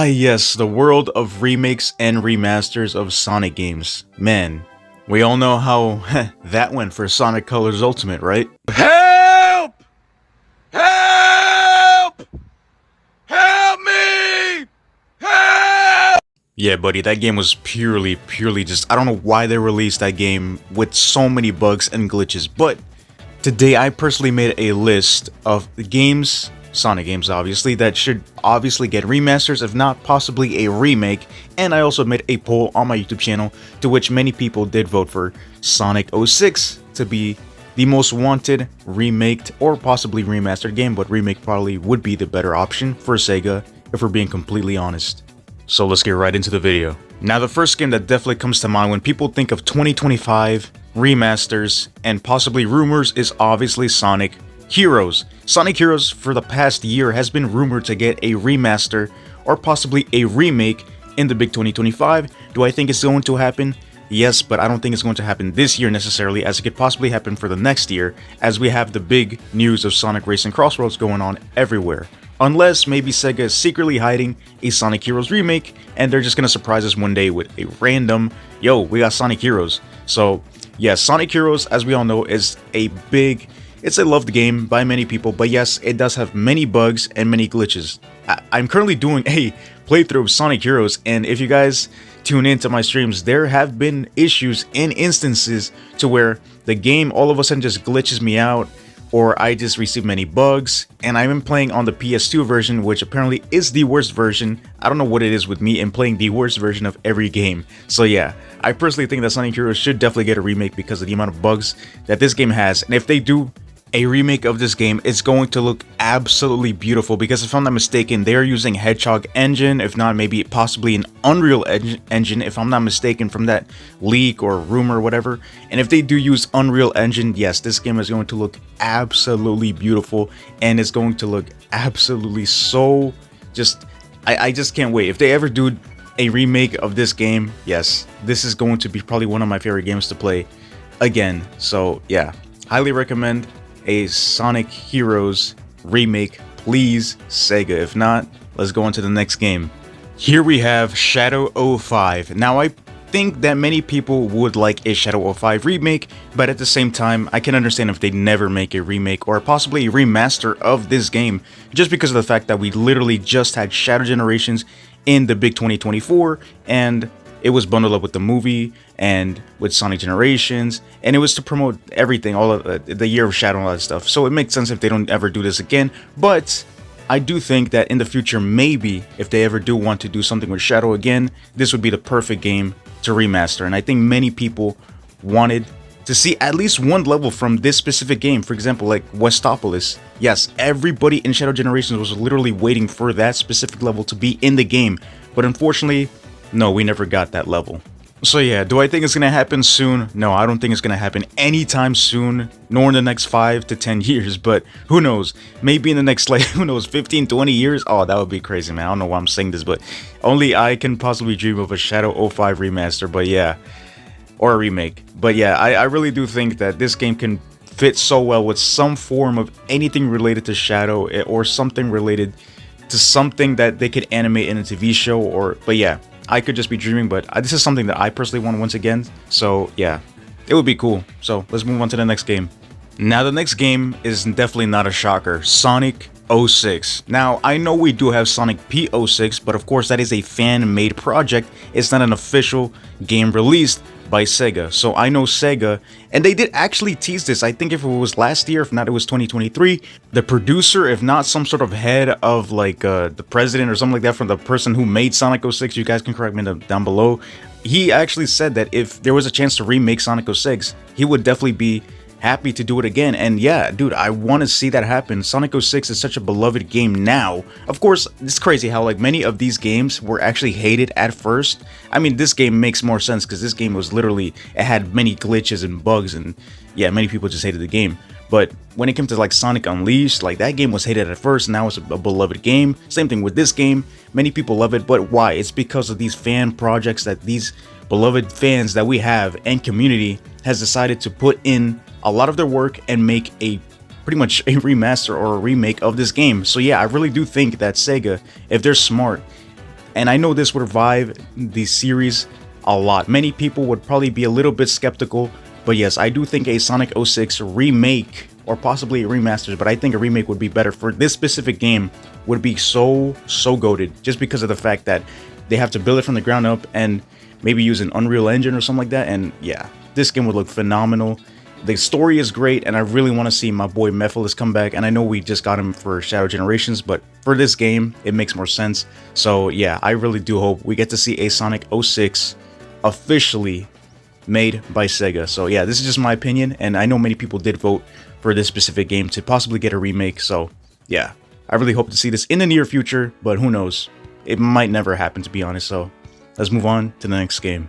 Ah yes, the world of remakes and remasters of Sonic games. Man, we all know how that went for Sonic Colors Ultimate, right? Help! Help! Help me! Help! Yeah, buddy, that game was purely just, I don't know why they released that game with so many bugs and glitches, but today I personally made a list of the games, Sonic games obviously, that should obviously get remasters, if not possibly a remake, and I also made a poll on my YouTube channel to which many people did vote for Sonic 06 to be the most wanted remaked or possibly remastered game, but remake probably would be the better option for Sega if we're being completely honest. So let's get right into the video. Now the first game that definitely comes to mind when people think of 2025 remasters and possibly rumors is obviously Sonic Heroes. Sonic Heroes for the past year has been rumored to get a remaster or possibly a remake in the big 2025. Do I think it's going to happen? Yes, but I don't think it's going to happen this year necessarily, as it could possibly happen for the next year, as we have the big news of Sonic Racing Crossroads going on everywhere. Unless maybe Sega is secretly hiding a Sonic Heroes remake, and they're just gonna surprise us one day with a random, yo, we got Sonic Heroes. So, yes, Sonic Heroes, as we all know, is it's a loved game by many people, but yes, it does have many bugs and many glitches. I'm currently doing a playthrough of Sonic Heroes, and if you guys tune into my streams, there have been issues and instances to where the game all of a sudden just glitches me out, or I just receive many bugs, and I've been playing on the PS2 version, which apparently is the worst version. I don't know what it is with me and playing the worst version of every game. So yeah, I personally think that Sonic Heroes should definitely get a remake because of the amount of bugs that this game has, and if they do a remake of this game, it's going to look absolutely beautiful, because if I'm not mistaken, they're using Hedgehog engine, if not maybe possibly an Unreal engine, if I'm not mistaken, from that leak or rumor or whatever. And if they do use Unreal engine, yes, this game is going to look absolutely beautiful, and it's going to look absolutely so I just can't wait. If they ever do a remake of this game, yes, this is going to be probably one of my favorite games to play again. So yeah, highly recommend a Sonic Heroes remake, please, Sega. If not, let's go on to the next game. Here we have Shadow 05. Now I think that many people would like a Shadow 05 remake, but at the same time, I can understand if they never make a remake or possibly a remaster of this game, just because of the fact that we literally just had Shadow Generations in the big 2024, and it was bundled up with the movie and with Sonic Generations, and it was to promote everything, all of the year of Shadow and all that stuff. So it makes sense if they don't ever do this again, but I do think that in the future, maybe if they ever do want to do something with Shadow again, this would be the perfect game to remaster. And I think many people wanted to see at least one level from this specific game. For example, like Westopolis. Yes, everybody in Shadow Generations was literally waiting for that specific level to be in the game, but unfortunately, no, we never got that level. So yeah, do I think it's gonna happen soon? No, I don't think it's gonna happen anytime soon, nor in the next 5 to 10 years, but who knows? Maybe in the next, like, who knows, 15, 20 years? Oh, that would be crazy, man. I don't know why I'm saying this, but only I can possibly dream of a Shadow 05 remaster, but yeah, or a remake. But yeah, I really do think that this game can fit so well with some form of anything related to Shadow, or something related to something that they could animate in a TV show, or, but yeah, I could just be dreaming, but this is something that I personally want once again. So yeah, it would be cool. So let's move on to the next game. Now the next game is definitely not a shocker. Sonic 06. Now I know we do have Sonic P06, but of course that is a fan-made project. It's not an official game released by Sega. So I know Sega, and they did actually tease this. I think if it was last year, if not it was 2023, the producer, if not some sort of head of like the president or something like that from the person who made Sonic 06, you guys can correct me down below, he actually said that if there was a chance to remake Sonic 06, he would definitely be happy to do it again. And yeah, dude, I want to see that happen. Sonic 06 is such a beloved game now. Of course, it's crazy how like many of these games were actually hated at first. I mean, this game makes more sense because this game was literally, it had many glitches and bugs, and yeah, many people just hated the game. But when it came to like Sonic Unleashed, like that game was hated at first, now it's a beloved game. Same thing with this game, many people love it, but why? It's because of these fan projects that these beloved fans that we have and community has decided to put in a lot of their work and make a pretty much a remaster or a remake of this game. So yeah, I really do think that Sega, if they're smart, and I know this would revive the series a lot. Many people would probably be a little bit skeptical, but yes, I do think a Sonic 06 remake or possibly a remaster, but I think a remake would be better for this specific game. Would be so goated, just because of the fact that they have to build it from the ground up and maybe use an Unreal Engine or something like that. And yeah, this game would look phenomenal. The story is great, and I really want to see my boy Mephiles come back. And I know we just got him for Shadow Generations, but for this game, it makes more sense. So yeah, I really do hope we get to see a Sonic 06 officially made by Sega. So yeah, this is just my opinion, and I know many people did vote for this specific game to possibly get a remake. So yeah, I really hope to see this in the near future, but who knows? It might never happen, to be honest. So let's move on to the next game.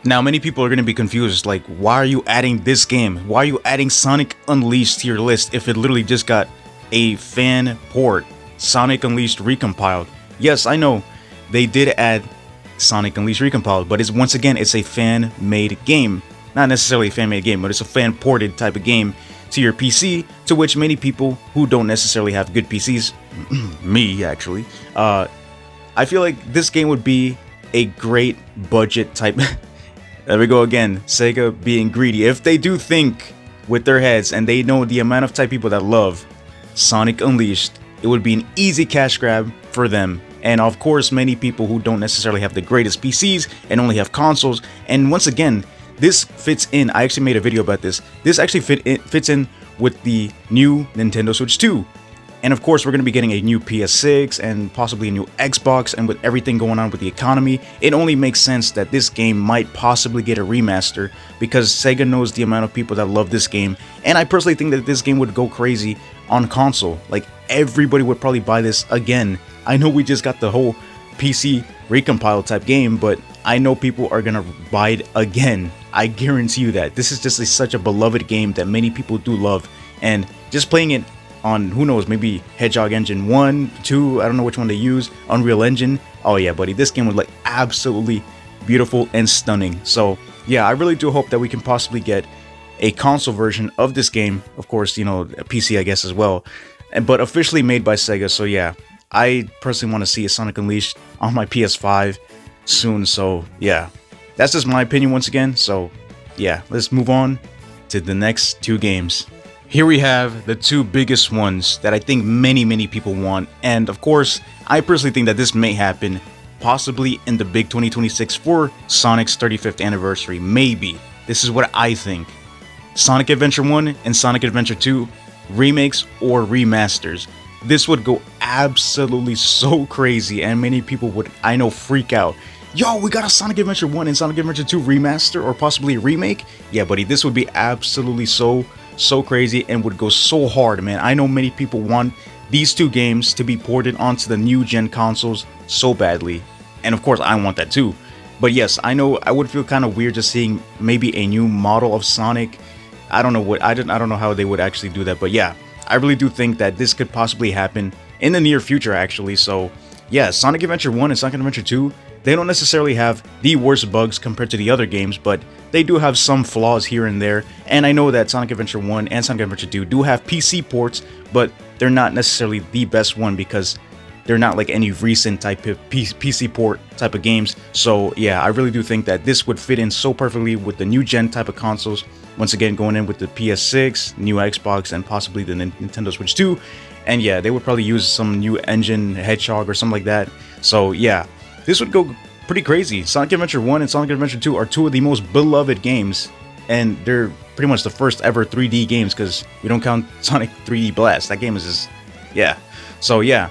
Now, many people are going to be confused, like, why are you adding this game? Why are you adding Sonic Unleashed to your list if it literally just got a fan port, Sonic Unleashed recompiled? Yes, I know, they did add Sonic Unleashed recompiled, but once again, it's a fan-made game. Not necessarily a fan-made game, but it's a fan-ported type of game to your PC, to which many people who don't necessarily have good PCs, me actually, I feel like this game would be a great budget type. There we go again, Sega being greedy. If they do think with their heads and they know the amount of type people that love Sonic Unleashed, it would be an easy cash grab for them. And of course, many people who don't necessarily have the greatest PCs and only have consoles. And once again, this fits in. I actually made a video about this. This actually fits in with the new Nintendo Switch 2. And of course, we're going to be getting a new PS6 and possibly a new Xbox, and with everything going on with the economy, it only makes sense that this game might possibly get a remaster, because Sega knows the amount of people that love this game. And I personally think that this game would go crazy on console. Like, everybody would probably buy this again. I know we just got the whole PC recompile type game, but I know people are going to buy it again. I guarantee you that. This is just such a beloved game that many people do love, and just playing it on, who knows, maybe Hedgehog Engine 1, 2, I don't know which one they use, Unreal Engine. Oh yeah, buddy, this game would look absolutely beautiful and stunning. So yeah, I really do hope that we can possibly get a console version of this game. Of course, you know, a PC, I guess, as well, but officially made by Sega. So yeah, I personally want to see a Sonic Unleashed on my PS5 soon. So yeah, that's just my opinion once again. So yeah, let's move on to the next two games. Here we have the two biggest ones that I think many people want, and of course, I personally think that this may happen possibly in the big 2026 for Sonic's 35th anniversary. Maybe. This is what I think. Sonic Adventure 1 and Sonic Adventure 2 remakes or remasters. This would go absolutely so crazy, and many people would, I know, freak out. Yo, we got a Sonic Adventure 1 and Sonic Adventure 2 remaster or possibly a remake? Yeah, buddy, this would be absolutely so crazy and would go so hard, man. I know many people want these two games to be ported onto the new gen consoles so badly, and of course I want that too. But yes, I know I would feel kind of weird just seeing maybe a new model of Sonic. I don't know what, I don't know how they would actually do that, but yeah, I really do think that this could possibly happen in the near future actually. So yeah, Sonic Adventure 1 and Sonic Adventure 2, they don't necessarily have the worst bugs compared to the other games, but they do have some flaws here and there. And I know that Sonic Adventure 1 and Sonic Adventure 2 do have PC ports, but they're not necessarily the best one because they're not like any recent type of PC port type of games. So yeah, I really do think that this would fit in so perfectly with the new gen type of consoles. Once again, going in with the PS6, new Xbox, and possibly the Nintendo Switch 2. And yeah, they would probably use some new engine, Hedgehog or something like that. So yeah, this would go pretty crazy. Sonic Adventure 1 and Sonic Adventure 2 are two of the most beloved games, and they're pretty much the first ever 3D games, because we don't count Sonic 3D Blast. That game is just, yeah. So yeah,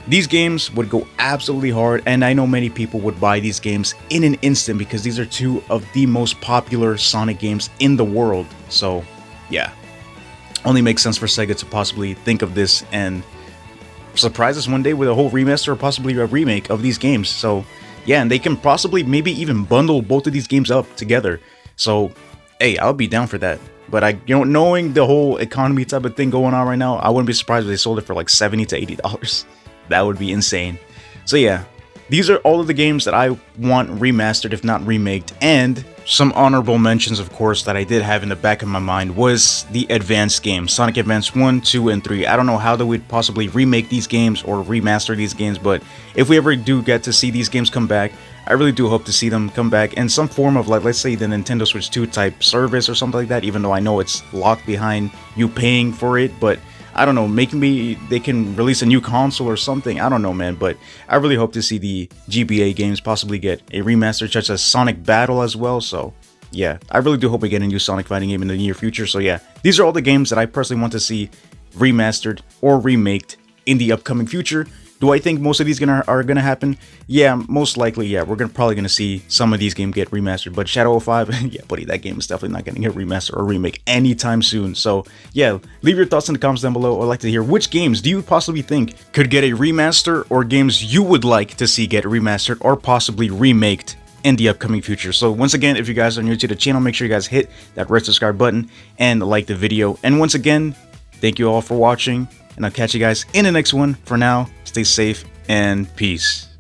these games would go absolutely hard, and I know many people would buy these games in an instant because these are two of the most popular Sonic games in the world. So yeah, only makes sense for Sega to possibly think of this and surprise us one day with a whole remaster or possibly a remake of these games. So yeah, and they can possibly maybe even bundle both of these games up together. So hey, I'll be down for that. But knowing the whole economy type of thing going on right now, I wouldn't be surprised if they sold it for like $70 to $80. That would be insane. So yeah, these are all of the games that I want remastered, if not remaked. And Some honorable mentions, of course, that I did have in the back of my mind was the advanced games, Sonic Advance 1, 2, and 3. I don't know how they would possibly remake these games or remaster these games, but if we ever do get to see these games come back, I really do hope to see them come back in some form of, like, let's say the Nintendo Switch 2 type service or something like that, even though I know it's locked behind you paying for it, but I don't know, maybe they can release a new console or something, I don't know, man, but I really hope to see the GBA games possibly get a remaster such as Sonic Battle as well, so yeah, I really do hope we get a new Sonic fighting game in the near future, so yeah, these are all the games that I personally want to see remastered or remaked in the upcoming future. Do I think most of these are gonna happen? Yeah, most likely, yeah. We're probably gonna see some of these games get remastered, but Shadow of 5, yeah, buddy, that game is definitely not gonna get remastered or remake anytime soon. So yeah, leave your thoughts in the comments down below. I'd like to hear which games do you possibly think could get a remaster, or games you would like to see get remastered or possibly remaked in the upcoming future. So once again, if you guys are new to the channel, make sure you guys hit that red subscribe button and like the video. And once again, thank you all for watching, and I'll catch you guys in the next one. For now, stay safe and peace.